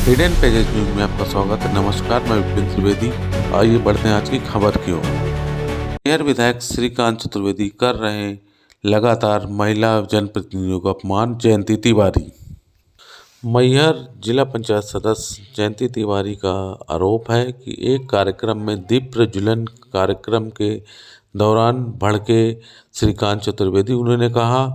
Hidden pages news में आपका स्वागत है। नमस्कार, मैं विपिन त्रिवेदी। आइए बढ़ते हैं आज की खबर की ओर। मेयर विधायक श्रीकांत चतुर्वेदी कर रहे हैं लगातार महिला जनप्रतिनिधियों का अपमान। जयंती तिवारी। मैहर जिला पंचायत सदस्य जयंती तिवारी का आरोप है कि एक कार्यक्रम में दीप प्रज्वलन कार्यक्रम के दौरान भड़के श्रीकांत चतुर्वेदी। उन्होंने कहा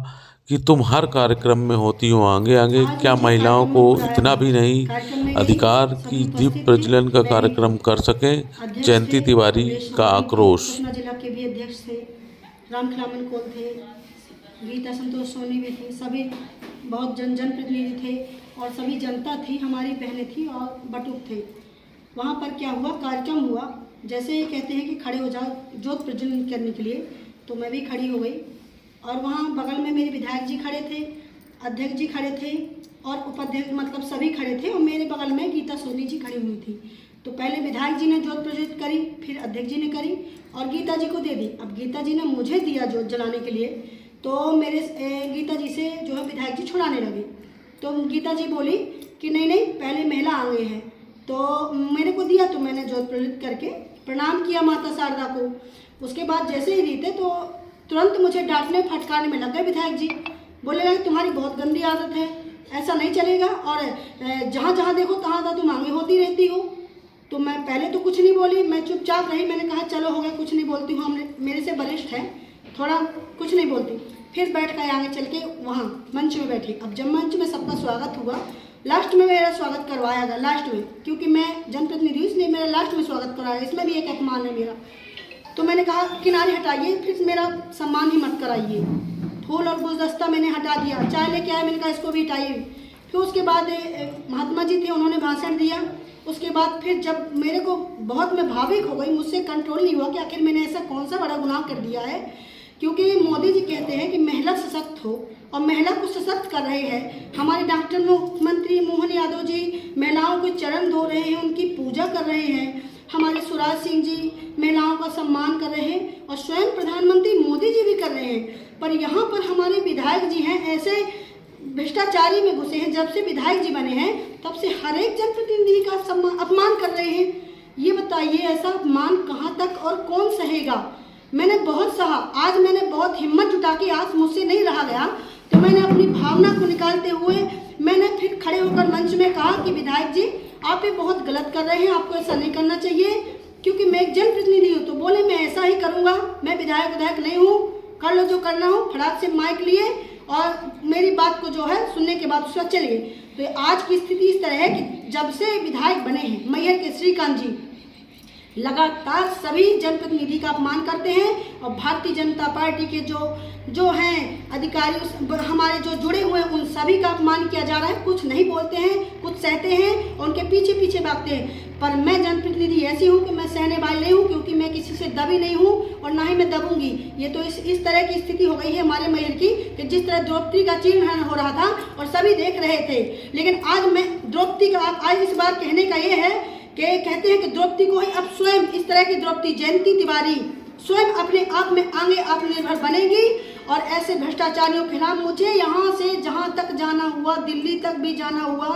कि तुम हर कार्यक्रम में होती हो आगे आगे, क्या महिलाओं को इतना भी नहीं अधिकार कि दीप प्रज्वलन का कार्यक्रम कर सकें। जयंती तिवारी का आक्रोश। जिला के भी अध्यक्ष थे, राम खिलामन कोल थे, गीता संतोष सोनी भी थी, सभी बहुत जनप्रतिनिधि थे और सभी जनता थी, हमारी बहनें थी और बटुक थे। वहाँ पर क्या हुआ, कार्यक्रम हुआ। जैसे ये कहते हैं कि खड़े हो जाओ ज्योत प्रज्वलन करने के लिए, तो मैं भी खड़ी हो गई और वहाँ बगल में मेरे विधायक जी खड़े थे, अध्यक्ष जी खड़े थे और उपाध्यक्ष मतलब सभी खड़े थे और मेरे बगल में गीता सोनी जी खड़ी हुई थी। तो पहले विधायक जी ने ज्योत प्रज्वलित करी, फिर अध्यक्ष जी ने करी और गीता जी को दे दी। अब गीता जी ने मुझे दिया ज्योत जलाने के लिए, तो मेरे गीता जी से जो है विधायक जी छुड़ाने लगे। तो गीता जी बोली कि नहीं नहीं, पहले महिला आगे हैं, तो मेरे को दिया तो मैंने ज्योत प्रज्वलित करके प्रणाम किया माता शारदा को। उसके बाद जैसे ही रीते तो तुरंत मुझे डांटने फटकारने में लग गए विधायक जी। बोले लगे तुम्हारी बहुत गंदी आदत है, ऐसा नहीं चलेगा और जहाँ जहाँ देखो तहाँ तुम आगे होती रहती हो। तो मैं पहले तो कुछ नहीं बोली, मैं चुपचाप रही। मैंने कहा चलो हो गया, कुछ नहीं बोलती हूँ, हमने मेरे से वरिष्ठ है, थोड़ा कुछ नहीं बोलती। फिर बैठ कर आगे चल के वहाँ मंच में बैठी। अब जब मंच में सबका स्वागत हुआ, लास्ट में मेरा स्वागत करवाया गया, लास्ट में, क्योंकि मैं जनप्रतिनिधि हूँ इसलिए मेरा लास्ट में स्वागत कराया। इसमें भी एक अपमान है मेरा। तो मैंने कहा किनारे हटाइए, फिर मेरा सम्मान ही मत कराइए। फूल और गुलदस्ता मैंने हटा दिया, चाय लेके आया, मैंने कहा इसको भी हटाइए। फिर उसके बाद महात्मा जी थे, उन्होंने भाषण दिया। उसके बाद फिर जब मेरे को बहुत मैं भावुक हो गई, मुझसे कंट्रोल नहीं हुआ कि आखिर मैंने ऐसा कौन सा बड़ा गुनाह कर दिया है। क्योंकि मोदी जी कहते हैं कि महिला सशक्त हो और महिला को सशक्त कर रहे हैं। हमारे डॉक्टर मुख्यमंत्री मोहन यादव जी महिलाओं के चरण धो रहे हैं, उनकी पूजा कर रहे हैं। हमारे शिवराज सिंह जी महिलाओं का सम्मान कर रहे हैं और स्वयं प्रधानमंत्री मोदी जी भी कर रहे हैं। पर यहाँ पर हमारे विधायक जी हैं ऐसे भ्रष्टाचारी में घुसे हैं। जब से विधायक जी बने हैं तब से हर एक जनप्रतिनिधि का अपमान कर रहे हैं। ये बताइए ऐसा अपमान कहाँ तक और कौन सहेगा। मैंने बहुत सहा, आज मैंने बहुत हिम्मत जुटा के, आज मुझसे नहीं रहा गया, तो मैंने अपनी भावना को निकालते हुए मैंने फिर खड़े होकर मंच में कहा कि विधायक जी आप ये बहुत गलत कर रहे हैं, आपको ऐसा नहीं करना चाहिए, क्योंकि मैं एक जनप्रतिनिधि हूँ। तो बोले मैं ऐसा ही करूँगा, मैं विधायक नहीं हूँ, कर लो जो करना हो। फटाक से माइक लिए और मेरी बात को जो है सुनने के बाद उसका चले गए। तो आज की स्थिति इस तरह है कि जब से विधायक बने हैं मैहर के श्रीकांत जी लगातार सभी जनप्रतिनिधि का अपमान करते हैं और भारतीय जनता पार्टी के जो हैं अधिकारी हमारे जो जुड़े हुए हैं उन सभी का अपमान किया जा रहा है। कुछ नहीं बोलते हैं, कुछ सहते हैं और उनके पीछे पीछे भागते हैं। पर मैं जनप्रतिनिधि ऐसी हूँ कि मैं सहने वाली नहीं हूँ, क्योंकि मैं किसी से दबी नहीं हूँ और ना ही मैं दबूंगी। ये तो इस तरह की स्थिति हो गई है हमारे मैहर की कि जिस तरह द्रौपदी का चिन्हरण हो रहा था और सभी देख रहे थे। लेकिन आज मैं द्रौपदी का आज इस बार कहने का ये है कि कहते हैं कि द्रौपदी को ही अब स्वयं इस तरह की द्रौपदी जयंती तिवारी स्वयं अपने आप में आगे आत्मनिर्भर बनेगी और ऐसे भ्रष्टाचारियों के खिलाफ मुझे यहाँ से जहाँ तक जाना हुआ, दिल्ली तक भी जाना हुआ,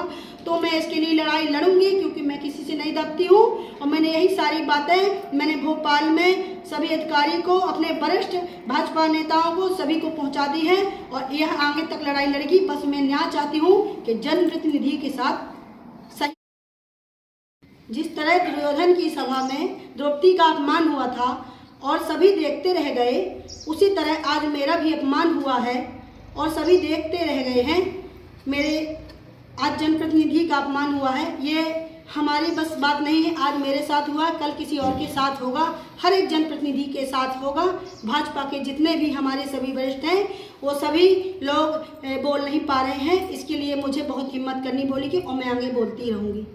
तो मैं इसके लिए लड़ाई लड़ूंगी, क्योंकि मैं किसी से नहीं दबती हूँ। और मैंने यही सारी बातें मैंने भोपाल में सभी अधिकारी को, अपने वरिष्ठ भाजपा नेताओं को, सभी को पहुँचा दी है और यह आगे तक लड़ाई लड़ेगी। बस मैं न्याय चाहती हूँ कि जनप्रतिनिधि के साथ सही। जिस तरह दुर्योधन की सभा में द्रौपदी का अपमान हुआ था और सभी देखते रह गए, उसी तरह आज मेरा भी अपमान हुआ है और सभी देखते रह गए हैं। मेरे आज जनप्रतिनिधि का अपमान हुआ है। ये हमारी बस बात नहीं है, आज मेरे साथ हुआ, कल किसी और के साथ होगा, हर एक जनप्रतिनिधि के साथ होगा। भाजपा के जितने भी हमारे सभी वरिष्ठ हैं वो सभी लोग बोल नहीं पा रहे हैं। इसके लिए मुझे बहुत हिम्मत करनी बोली कि और मैं आगे बोलती रहूँगी।